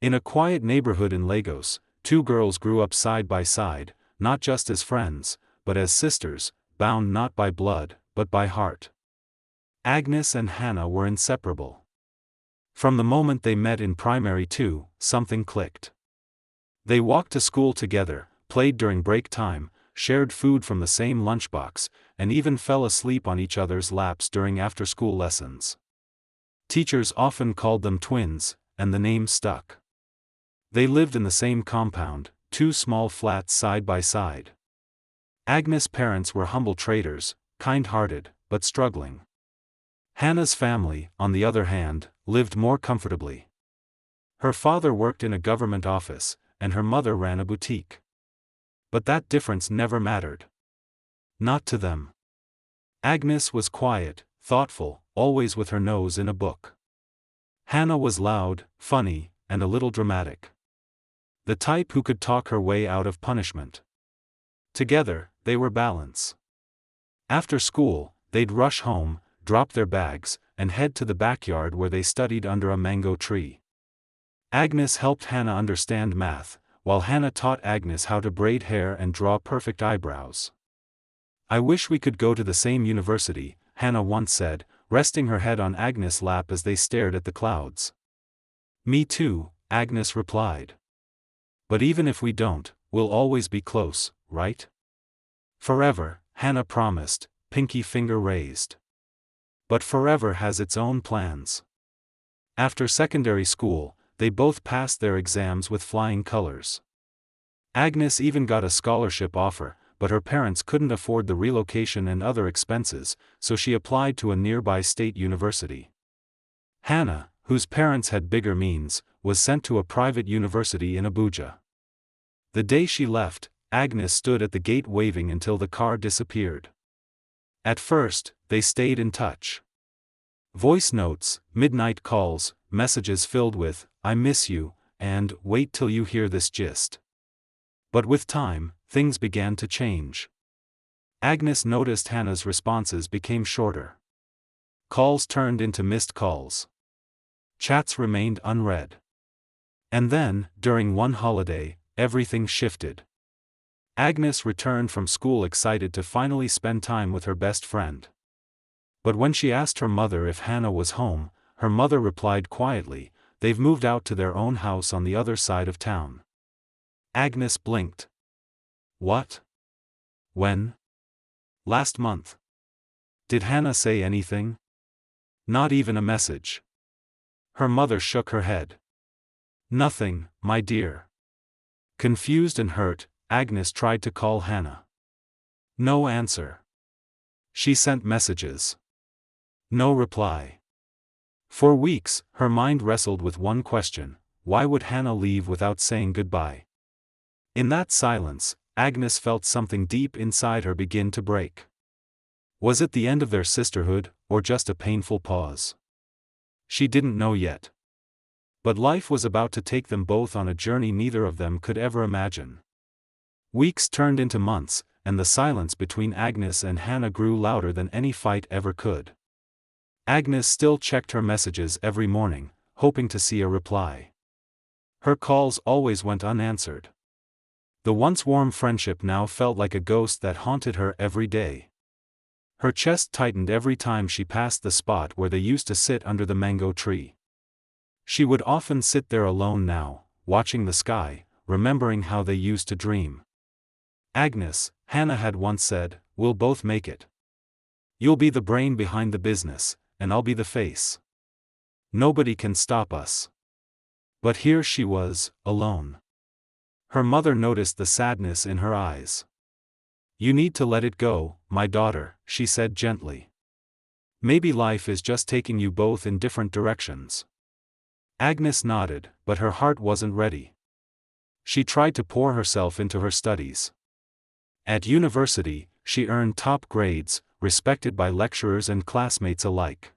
In a quiet neighborhood in Lagos, two girls grew up side by side, not just as friends, but as sisters, bound not by blood, but by heart. Agnes and Hannah were inseparable. From the moment they met in primary 2, something clicked. They walked to school together, played during break time, shared food from the same lunchbox, and even fell asleep on each other's laps during after-school lessons. Teachers often called them twins, and the name stuck. They lived in the same compound, 2 small flats side by side. Agnes' parents were humble traders, kind-hearted, but struggling. Hannah's family, on the other hand, lived more comfortably. Her father worked in a government office, and her mother ran a boutique. But that difference never mattered. Not to them. Agnes was quiet, thoughtful, always with her nose in a book. Hannah was loud, funny, and a little dramatic. The type who could talk her way out of punishment. Together, they were balance. After school, they'd rush home, drop their bags, and head to the backyard where they studied under a mango tree. Agnes helped Hannah understand math, while Hannah taught Agnes how to braid hair and draw perfect eyebrows. "I wish we could go to the same university," Hannah once said, resting her head on Agnes' lap as they stared at the clouds. "Me too," Agnes replied. "But even if we don't, we'll always be close, right?" "Forever," Hannah promised, pinky finger raised. But forever has its own plans. After secondary school, they both passed their exams with flying colors. Agnes even got a scholarship offer, but her parents couldn't afford the relocation and other expenses, so she applied to a nearby state university. Hannah, whose parents had bigger means, was sent to a private university in Abuja. The day she left, Agnes stood at the gate waving until the car disappeared. At first, they stayed in touch. Voice notes, midnight calls, messages filled with, "I miss you," and "wait till you hear this gist." But with time, things began to change. Agnes noticed Hannah's responses became shorter. Calls turned into missed calls. Chats remained unread. And then, during one holiday, everything shifted. Agnes returned from school excited to finally spend time with her best friend. But when she asked her mother if Hannah was home, her mother replied quietly, "They've moved out to their own house on the other side of town." Agnes blinked. "What? When?" "Last month." "Did Hannah say anything?" "Not even a message." Her mother shook her head. "Nothing, my dear." Confused and hurt, Agnes tried to call Hannah. No answer. She sent messages. No reply. For weeks, her mind wrestled with one question: why would Hannah leave without saying goodbye? In that silence, Agnes felt something deep inside her begin to break. Was it the end of their sisterhood, or just a painful pause? She didn't know yet. But life was about to take them both on a journey neither of them could ever imagine. Weeks turned into months, and the silence between Agnes and Hannah grew louder than any fight ever could. Agnes still checked her messages every morning, hoping to see a reply. Her calls always went unanswered. The once warm friendship now felt like a ghost that haunted her every day. Her chest tightened every time she passed the spot where they used to sit under the mango tree. She would often sit there alone now, watching the sky, remembering how they used to dream. "Agnes," Hannah had once said, "we'll both make it. You'll be the brain behind the business, and I'll be the face. Nobody can stop us." But here she was, alone. Her mother noticed the sadness in her eyes. "You need to let it go, my daughter," she said gently. "Maybe life is just taking you both in different directions." Agnes nodded, but her heart wasn't ready. She tried to pour herself into her studies. At university, she earned top grades, respected by lecturers and classmates alike.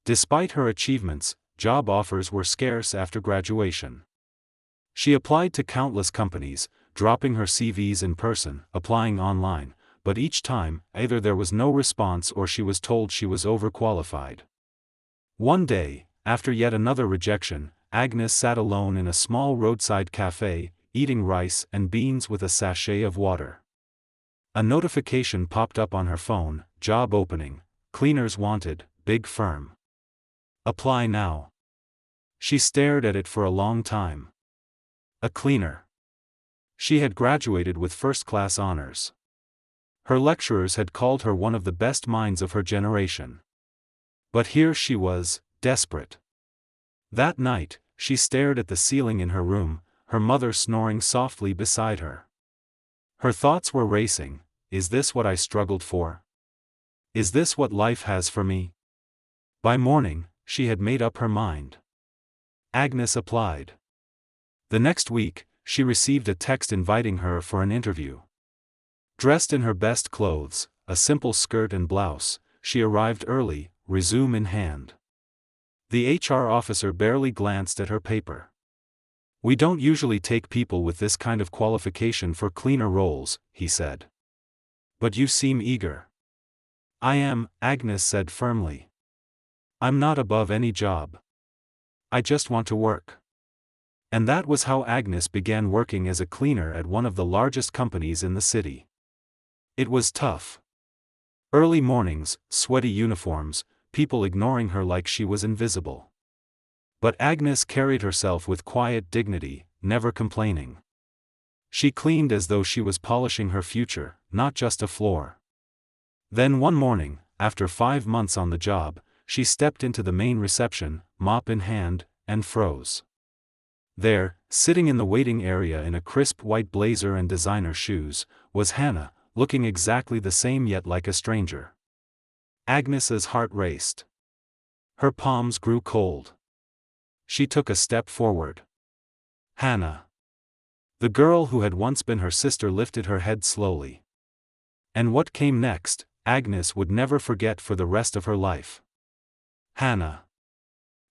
Despite her achievements, job offers were scarce after graduation. She applied to countless companies, dropping her CVs in person, applying online, but each time, either there was no response or she was told she was overqualified. One day, after yet another rejection, Agnes sat alone in a small roadside cafe, eating rice and beans with a sachet of water. A notification popped up on her phone: job opening, cleaners wanted, big firm. Apply now. She stared at it for a long time. A cleaner. She had graduated with first-class honors. Her lecturers had called her one of the best minds of her generation. But here she was, desperate. That night, she stared at the ceiling in her room, her mother snoring softly beside her. Her thoughts were racing. Is this what I struggled for? Is this what life has for me? By morning, she had made up her mind. Agnes applied. The next week, she received a text inviting her for an interview. Dressed in her best clothes, a simple skirt and blouse, she arrived early, resume in hand. The HR officer barely glanced at her paper. "We don't usually take people with this kind of qualification for cleaner roles," he said. "But you seem eager." "I am," Agnes said firmly. "I'm not above any job. I just want to work." And that was how Agnes began working as a cleaner at one of the largest companies in the city. It was tough. Early mornings, sweaty uniforms, people ignoring her like she was invisible. But Agnes carried herself with quiet dignity, never complaining. She cleaned as though she was polishing her future, not just a floor. Then one morning, after 5 months on the job, she stepped into the main reception, mop in hand, and froze. There, sitting in the waiting area in a crisp white blazer and designer shoes, was Hannah, looking exactly the same yet like a stranger. Agnes's heart raced. Her palms grew cold. She took a step forward. Hannah. The girl who had once been her sister lifted her head slowly. And what came next, Agnes would never forget for the rest of her life. "Hannah."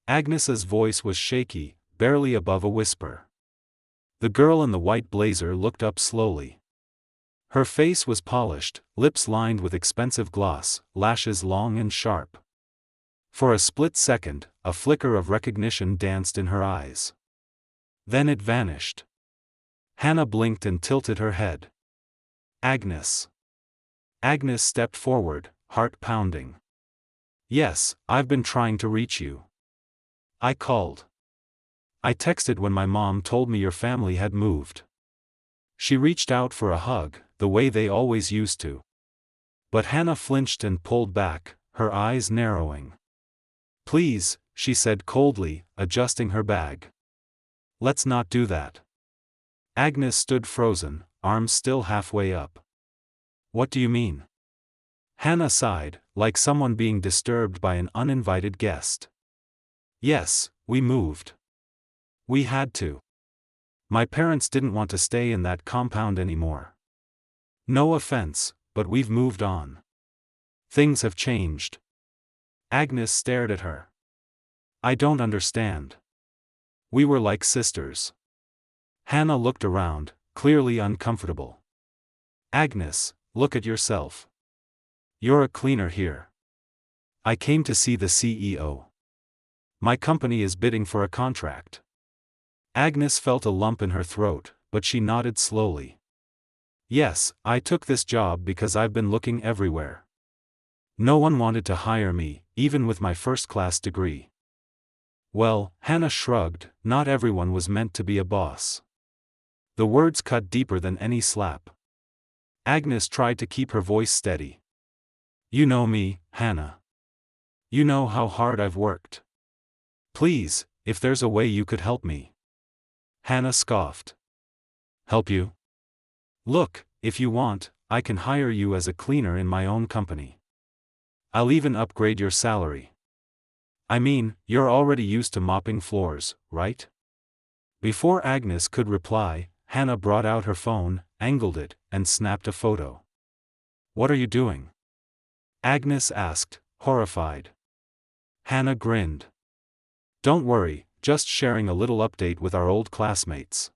Agnes's voice was shaky, barely above a whisper. The girl in the white blazer looked up slowly. Her face was polished, lips lined with expensive gloss, lashes long and sharp. For a split second, a flicker of recognition danced in her eyes. Then it vanished. Hannah blinked and tilted her head. "Agnes." Agnes stepped forward, heart pounding. "Yes, I've been trying to reach you. I called. I texted when my mom told me your family had moved." She reached out for a hug, the way they always used to. But Hannah flinched and pulled back, her eyes narrowing. "Please," she said coldly, adjusting her bag. "Let's not do that." Agnes stood frozen, arms still halfway up. "What do you mean?" Hannah sighed, like someone being disturbed by an uninvited guest. "Yes, we moved. We had to. My parents didn't want to stay in that compound anymore. No offense, but we've moved on. Things have changed." Agnes stared at her. "I don't understand. We were like sisters." Hannah looked around, clearly uncomfortable. "Agnes, look at yourself. You're a cleaner here. I came to see the CEO. My company is bidding for a contract." Agnes felt a lump in her throat, but she nodded slowly. "Yes, I took this job because I've been looking everywhere. No one wanted to hire me, even with my first-class degree." "Well," Hannah shrugged, "not everyone was meant to be a boss." The words cut deeper than any slap. Agnes tried to keep her voice steady. "You know me, Hannah. You know how hard I've worked. Please, if there's a way you could help me." Hannah scoffed. "Help you? Look, if you want, I can hire you as a cleaner in my own company. I'll even upgrade your salary. I mean, you're already used to mopping floors, right?" Before Agnes could reply, Hannah brought out her phone, angled it, and snapped a photo. "What are you doing?" Agnes asked, horrified. Hannah grinned. "Don't worry, just sharing a little update with our old classmates."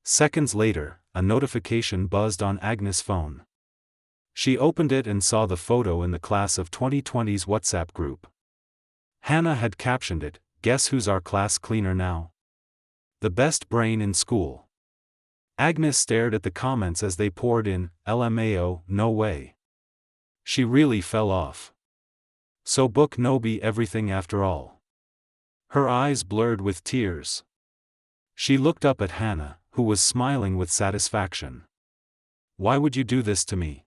Seconds later, a notification buzzed on Agnes' phone. She opened it and saw the photo in the class of 2020's WhatsApp group. Hannah had captioned it, guess who's our class cleaner now? The best brain in school. Agnes stared at the comments as they poured in, LMAO, no way. She really fell off. So book Nobi everything after all. Her eyes blurred with tears. She looked up at Hannah, who was smiling with satisfaction. Why would you do this to me?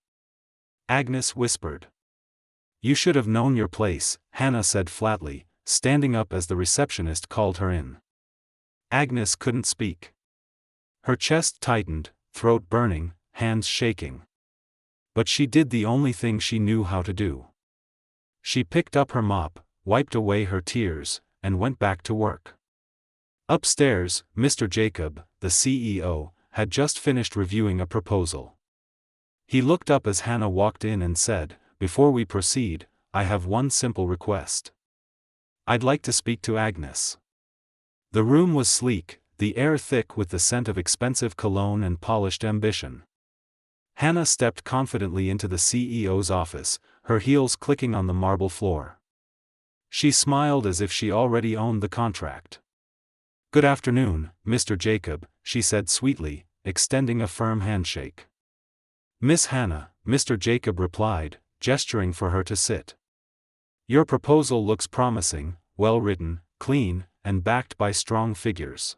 Agnes whispered. You should have known your place, Hannah said flatly, standing up as the receptionist called her in. Agnes couldn't speak. Her chest tightened, throat burning, hands shaking. But she did the only thing she knew how to do. She picked up her mop, wiped away her tears, and went back to work. Upstairs, Mr. Jacob, the CEO, had just finished reviewing a proposal. He looked up as Hannah walked in and said, Before we proceed, I have one simple request. I'd like to speak to Agnes. The room was sleek, the air thick with the scent of expensive cologne and polished ambition. Hannah stepped confidently into the CEO's office, her heels clicking on the marble floor. She smiled as if she already owned the contract. Good afternoon, Mr. Jacob, she said sweetly, extending a firm handshake. Miss Hannah, Mr. Jacob replied, gesturing for her to sit. Your proposal looks promising, well written, clean, and backed by strong figures.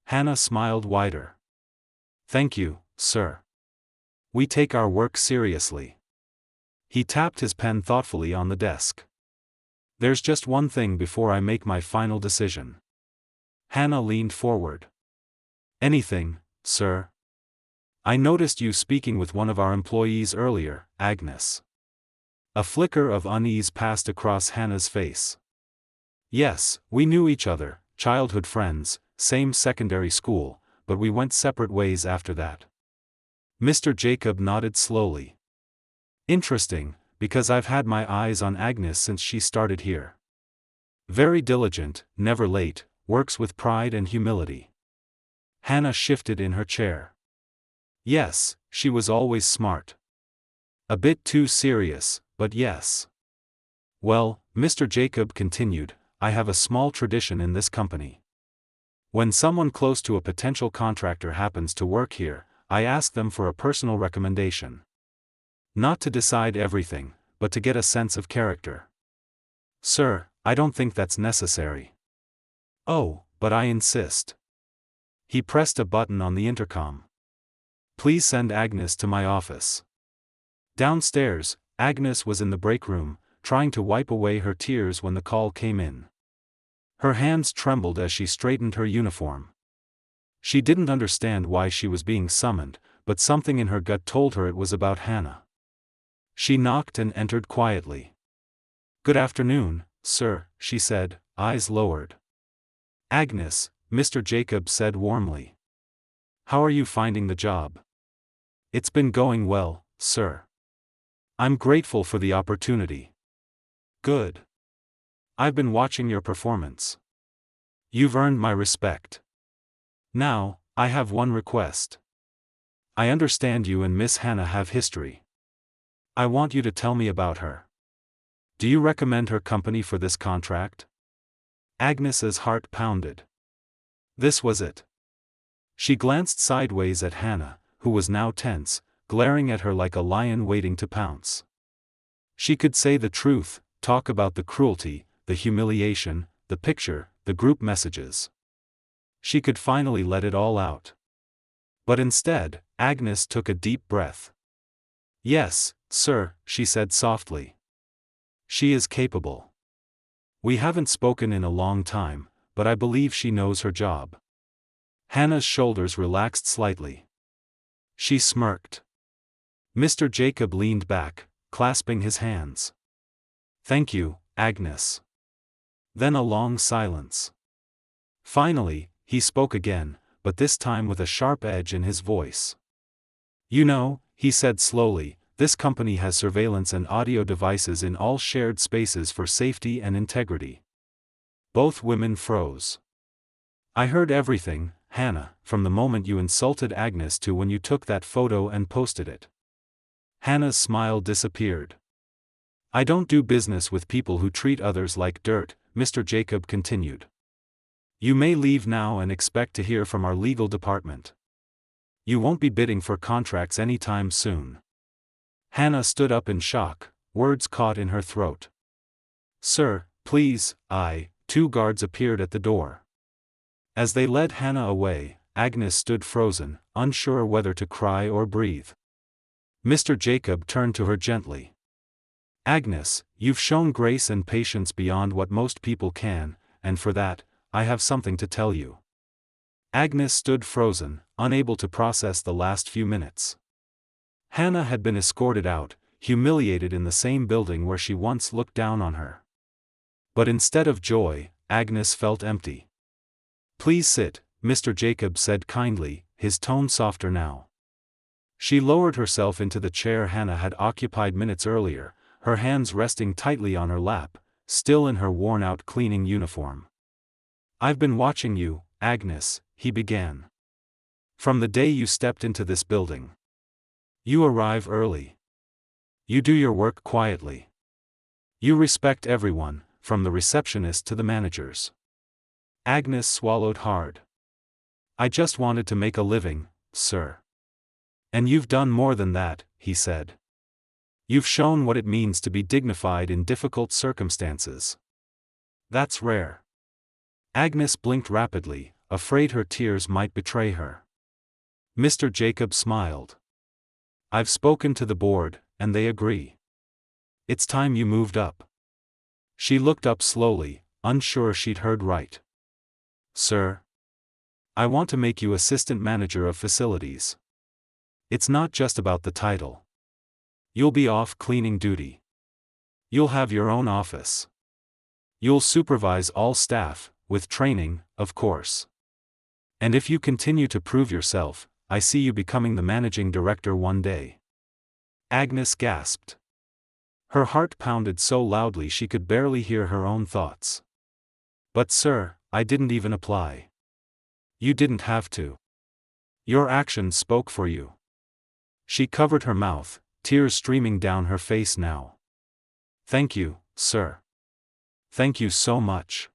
Hannah smiled wider. Thank you, sir. We take our work seriously. He tapped his pen thoughtfully on the desk. There's just one thing before I make my final decision. Hannah leaned forward. Anything, sir? I noticed you speaking with one of our employees earlier, Agnes. A flicker of unease passed across Hannah's face. Yes, we knew each other, childhood friends, same secondary school, but we went separate ways after that. Mr. Jacob nodded slowly. Interesting, because I've had my eyes on Agnes since she started here. Very diligent, never late, works with pride and humility. Hannah shifted in her chair. Yes, she was always smart. A bit too serious, but yes. Well, Mr. Jacob continued, I have a small tradition in this company. When someone close to a potential contractor happens to work here, I ask them for a personal recommendation. Not to decide everything, but to get a sense of character. Sir, I don't think that's necessary. Oh, but I insist. He pressed a button on the intercom. Please send Agnes to my office. Downstairs, Agnes was in the break room, trying to wipe away her tears when the call came in. Her hands trembled as she straightened her uniform. She didn't understand why she was being summoned, but something in her gut told her it was about Hannah. She knocked and entered quietly. Good afternoon, sir, she said, eyes lowered. Agnes, Mr. Jacob said warmly. How are you finding the job? It's been going well, sir. I'm grateful for the opportunity. Good. I've been watching your performance. You've earned my respect. Now, I have one request. I understand you and Miss Hannah have history. I want you to tell me about her. Do you recommend her company for this contract? Agnes's heart pounded. This was it. She glanced sideways at Hannah, who was now tense, glaring at her like a lion waiting to pounce. She could say the truth, talk about the cruelty, the humiliation, the picture, the group messages. She could finally let it all out. But instead, Agnes took a deep breath. Yes, sir, she said softly. She is capable. We haven't spoken in a long time, but I believe she knows her job. Hannah's shoulders relaxed slightly. She smirked. Mr. Jacob leaned back, clasping his hands. Thank you, Agnes. Then a long silence. Finally, he spoke again, but this time with a sharp edge in his voice. You know, he said slowly, this company has surveillance and audio devices in all shared spaces for safety and integrity. Both women froze. I heard everything, Hannah, from the moment you insulted Agnes to when you took that photo and posted it. Hannah's smile disappeared. I don't do business with people who treat others like dirt, Mr. Jacob continued. You may leave now and expect to hear from our legal department. You won't be bidding for contracts anytime soon. Hannah stood up in shock, words caught in her throat. Sir, please, Two guards appeared at the door. As they led Hannah away, Agnes stood frozen, unsure whether to cry or breathe. Mr. Jacob turned to her gently. Agnes, you've shown grace and patience beyond what most people can, and for that, I have something to tell you. Agnes stood frozen, unable to process the last few minutes. Hannah had been escorted out, humiliated in the same building where she once looked down on her. But instead of joy, Agnes felt empty. Please sit, Mr. Jacob said kindly, his tone softer now. She lowered herself into the chair Hannah had occupied minutes earlier, her hands resting tightly on her lap, still in her worn-out cleaning uniform. I've been watching you, Agnes, he began. From the day you stepped into this building. You arrive early. You do your work quietly. You respect everyone, from the receptionist to the managers. Agnes swallowed hard. I just wanted to make a living, sir. And you've done more than that, he said. You've shown what it means to be dignified in difficult circumstances. That's rare. Agnes blinked rapidly, afraid her tears might betray her. Mr. Jacob smiled. I've spoken to the board, and they agree. It's time you moved up. She looked up slowly, unsure she'd heard right. Sir. I want to make you assistant manager of facilities. It's not just about the title. You'll be off cleaning duty. You'll have your own office. You'll supervise all staff, with training, of course. And if you continue to prove yourself, I see you becoming the managing director one day. Agnes gasped. Her heart pounded so loudly she could barely hear her own thoughts. But sir, I didn't even apply. You didn't have to. Your actions spoke for you. She covered her mouth, tears streaming down her face now. Thank you, sir. Thank you so much.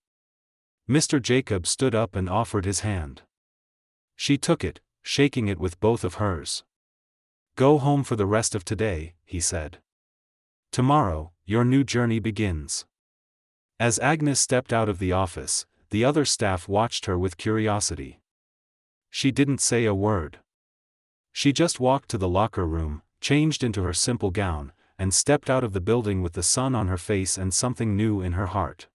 Mr. Jacob stood up and offered his hand. She took it, shaking it with both of hers. Go home for the rest of today, he said. Tomorrow, your new journey begins. As Agnes stepped out of the office, the other staff watched her with curiosity. She didn't say a word. She just walked to the locker room, changed into her simple gown, and stepped out of the building with the sun on her face and something new in her heart.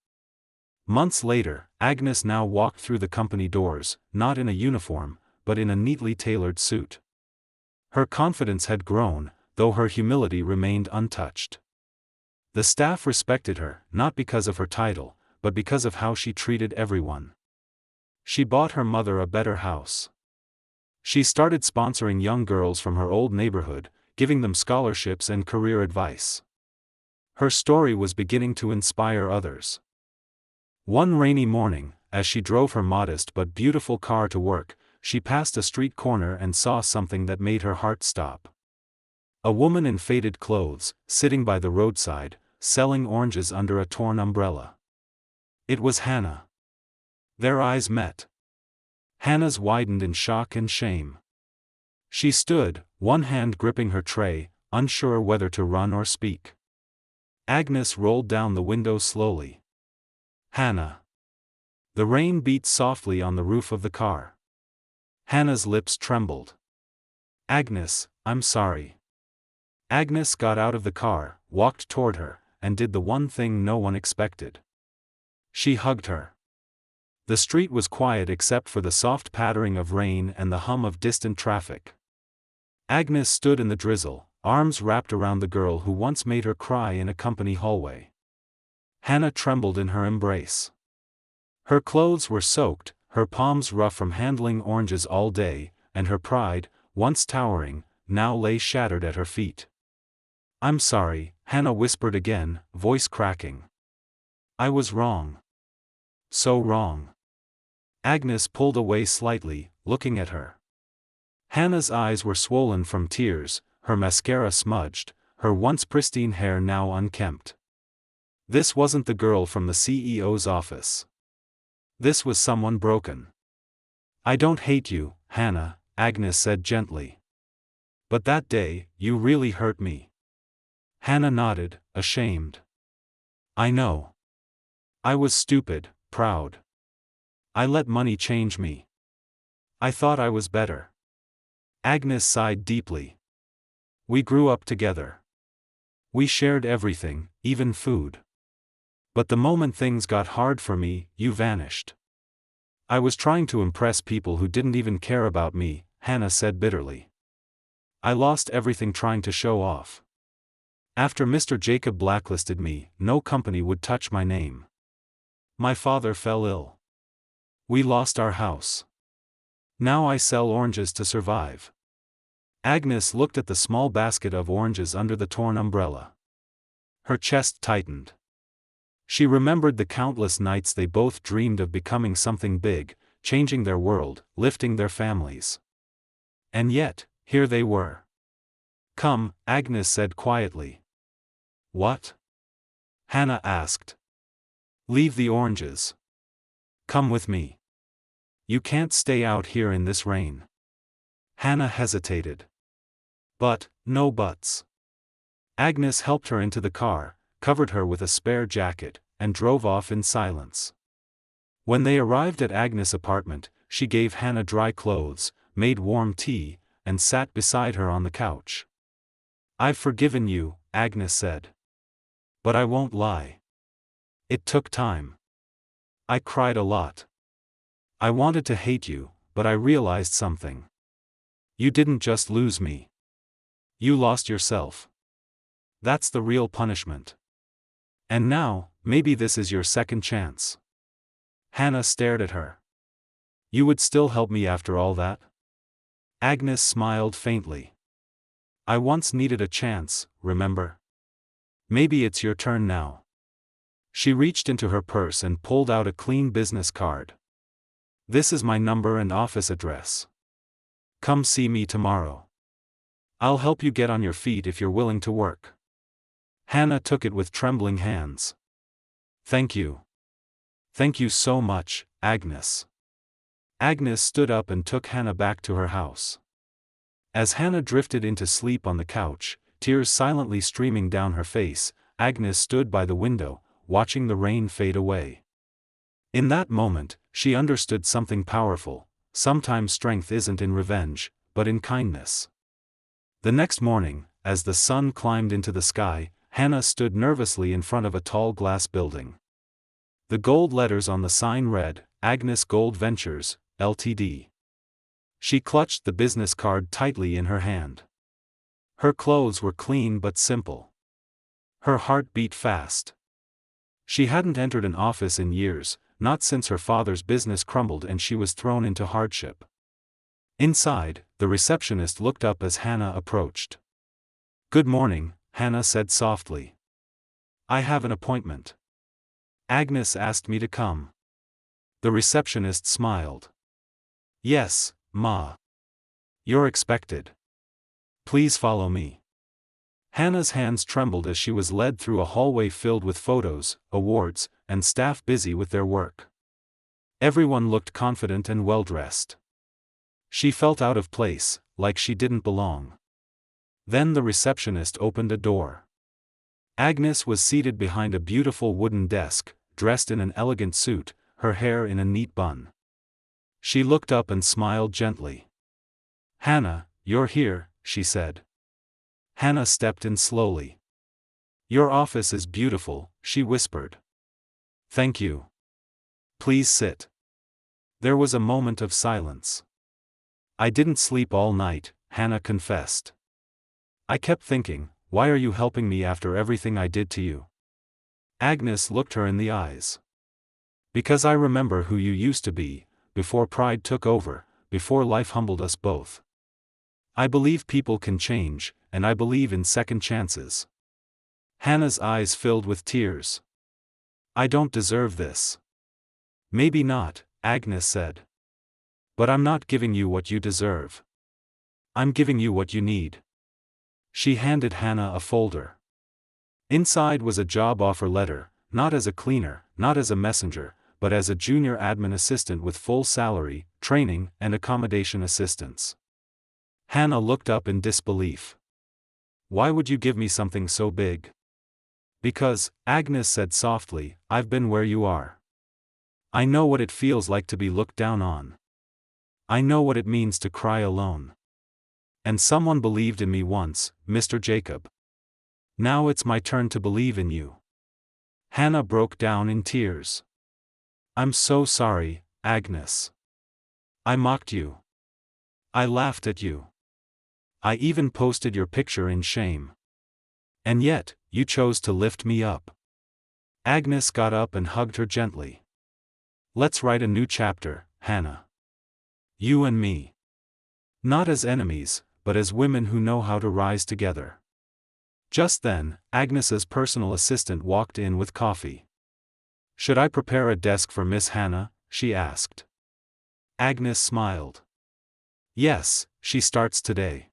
Months later, Agnes now walked through the company doors, not in a uniform, but in a neatly tailored suit. Her confidence had grown, though her humility remained untouched. The staff respected her, not because of her title, but because of how she treated everyone. She bought her mother a better house. She started sponsoring young girls from her old neighborhood, giving them scholarships and career advice. Her story was beginning to inspire others. One rainy morning, as she drove her modest but beautiful car to work, she passed a street corner and saw something that made her heart stop. A woman in faded clothes, sitting by the roadside, selling oranges under a torn umbrella. It was Hannah. Their eyes met. Hannah's widened in shock and shame. She stood, one hand gripping her tray, unsure whether to run or speak. Agnes rolled down the window slowly. Hannah. The rain beat softly on the roof of the car. Hannah's lips trembled. Agnes, I'm sorry. Agnes got out of the car, walked toward her, and did the one thing no one expected. She hugged her. The street was quiet except for the soft pattering of rain and the hum of distant traffic. Agnes stood in the drizzle, arms wrapped around the girl who once made her cry in a company hallway. Hannah trembled in her embrace. Her clothes were soaked, her palms rough from handling oranges all day, and her pride, once towering, now lay shattered at her feet. I'm sorry, Hannah whispered again, voice cracking. I was wrong. So wrong. Agnes pulled away slightly, looking at her. Hannah's eyes were swollen from tears, her mascara smudged, her once pristine hair now unkempt. This wasn't the girl from the CEO's office. This was someone broken. I don't hate you, Hannah, Agnes said gently. But that day, you really hurt me. Hannah nodded, ashamed. I know. I was stupid, proud. I let money change me. I thought I was better. Agnes sighed deeply. We grew up together. We shared everything, even food. But the moment things got hard for me, you vanished. I was trying to impress people who didn't even care about me, Hannah said bitterly. I lost everything trying to show off. After Mr. Jacob blacklisted me, no company would touch my name. My father fell ill. We lost our house. Now I sell oranges to survive. Agnes looked at the small basket of oranges under the torn umbrella. Her chest tightened. She remembered the countless nights they both dreamed of becoming something big, changing their world, lifting their families. And yet, here they were. Come, Agnes said quietly. What? Hannah asked. Leave the oranges. Come with me. You can't stay out here in this rain. Hannah hesitated. But, no buts. Agnes helped her into the car, covered her with a spare jacket, and drove off in silence. When they arrived at Agnes' apartment, she gave Hannah dry clothes, made warm tea, and sat beside her on the couch. I've forgiven you, Agnes said. But I won't lie. It took time. I cried a lot. I wanted to hate you, but I realized something. You didn't just lose me. You lost yourself. That's the real punishment. And now, maybe this is your second chance. Hannah stared at her. You would still help me after all that? Agnes smiled faintly. I once needed a chance, remember? Maybe it's your turn now. She reached into her purse and pulled out a clean business card. This is my number and office address. Come see me tomorrow. I'll help you get on your feet if you're willing to work. Hannah took it with trembling hands. Thank you. Thank you so much, Agnes. Agnes stood up and took Hannah back to her house. As Hannah drifted into sleep on the couch, tears silently streaming down her face, Agnes stood by the window, watching the rain fade away. In that moment, she understood something powerful. Sometimes strength isn't in revenge, but in kindness. The next morning, as the sun climbed into the sky, Hannah stood nervously in front of a tall glass building. The gold letters on the sign read, Agnes Gold Ventures, Ltd. She clutched the business card tightly in her hand. Her clothes were clean but simple. Her heart beat fast. She hadn't entered an office in years, not since her father's business crumbled and she was thrown into hardship. Inside, the receptionist looked up as Hannah approached. Good morning, Hannah said softly. I have an appointment. Agnes asked me to come. The receptionist smiled. Yes, Ma. You're expected. Please follow me. Hannah's hands trembled as she was led through a hallway filled with photos, awards, and staff busy with their work. Everyone looked confident and well-dressed. She felt out of place, like she didn't belong. Then the receptionist opened a door. Agnes was seated behind a beautiful wooden desk, dressed in an elegant suit, her hair in a neat bun. She looked up and smiled gently. Hannah, you're here, she said. Hannah stepped in slowly. Your office is beautiful, she whispered. Thank you. Please sit. There was a moment of silence. I didn't sleep all night, Hannah confessed. I kept thinking, why are you helping me after everything I did to you? Agnes looked her in the eyes. Because I remember who you used to be, before pride took over, before life humbled us both. I believe people can change, and I believe in second chances. Hannah's eyes filled with tears. I don't deserve this. Maybe not, Agnes said. But I'm not giving you what you deserve. I'm giving you what you need. She handed Hannah a folder. Inside was a job offer letter, not as a cleaner, not as a messenger, but as a junior admin assistant with full salary, training, and accommodation assistance. Hannah looked up in disbelief. "Why would you give me something so big?" "Because," Agnes said softly, "I've been where you are. I know what it feels like to be looked down on. I know what it means to cry alone. And someone believed in me once, Mr. Jacob. Now it's my turn to believe in you." Hannah broke down in tears. "I'm so sorry, Agnes. I mocked you. I laughed at you. I even posted your picture in shame. And yet, you chose to lift me up." Agnes got up and hugged her gently. "Let's write a new chapter, Hannah. You and me. Not as enemies, but as women who know how to rise together." Just then, Agnes's personal assistant walked in with coffee. "Should I prepare a desk for Miss Hannah?" she asked. Agnes smiled. "Yes, she starts today."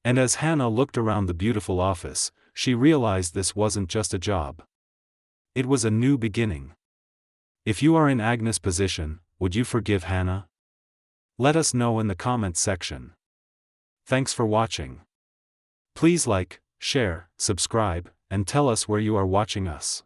And as Hannah looked around the beautiful office, she realized this wasn't just a job. It was a new beginning. If you are in Agnes' position, would you forgive Hannah? Let us know in the comments section. Thanks for watching. Please like, share, subscribe, and tell us where you are watching us.